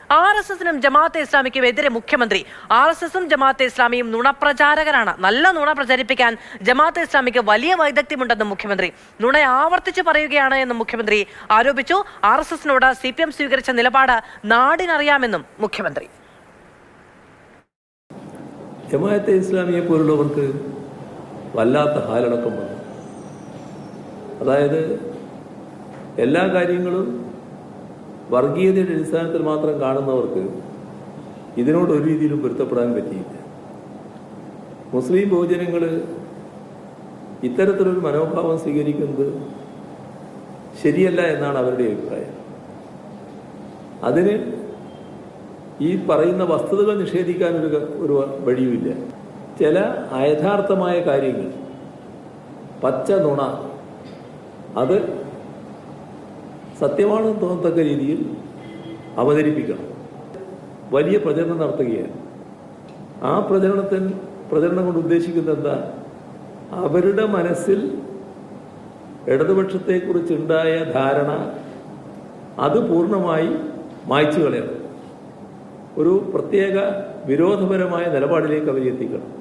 RSSനും ജമാഅത്തെ ഇസ്ലാമിക്കും എതിരെ മുഖ്യമന്ത്രി. RSSും ജമാഅത്തെ ഇസ്ലാമിയും നുണപ്രചാരകരാണ്. നല്ല നുണ പ്രചരിപ്പിക്കാൻ ജമാഅത്തെ ഇസ്ലാമിക്ക് വലിയ വൈദഗ്ധ്യമുണ്ടെന്നും മുഖ്യമന്ത്രി. നുണയെ ആവർത്തിച്ച് പറയുകയാണ് എന്നും മുഖ്യമന്ത്രി ആരോപിച്ചു. RSSനോട് CPM സ്വീകരിച്ച നിലപാട് നാടിനറിയാമെന്നും മുഖ്യമന്ത്രി. ജമാഅത്തെ ഇസ്ലാമിയെ പോലുള്ളവർക്ക് വല്ലാത്ത ഹാലടക്കം വന്നു. അതായത് എല്ലാ കാര്യങ്ങളും വർഗീയതയുടെ അടിസ്ഥാനത്തിൽ മാത്രം കാണുന്നവർക്ക് ഇതിനോട് ഒരു രീതിയിലും പൊരുത്തപ്പെടാൻ പറ്റിയില്ല. മുസ്ലിം ബഹുജനങ്ങൾ ഇത്തരത്തിലൊരു മനോഭാവം സ്വീകരിക്കുന്നത് ശരിയല്ല എന്നാണ് അവരുടെ അഭിപ്രായം. അതിന് ഈ പറയുന്ന വസ്തുതകൾ നിഷേധിക്കാൻ ഒരു വഴിയുമില്ല. ചില അയഥാർത്ഥമായ കാര്യങ്ങൾ, പച്ച നുണ, അത് സത്യമാണെന്ന് തോന്നത്തക്ക രീതിയിൽ അവതരിപ്പിക്കണം. വലിയ പ്രചരണം നടത്തുകയാണ്. ആ പ്രചരണം കൊണ്ട് ഉദ്ദേശിക്കുന്നത് എന്താ? അവരുടെ മനസ്സിൽ ഇടതുപക്ഷത്തെക്കുറിച്ചുണ്ടായ ധാരണ അത് പൂർണ്ണമായി മായ്ച്ചു കളയണം. ഒരു പ്രത്യേക വിരോധപരമായ നിലപാടിലേക്ക് അവരെത്തിക്കണം.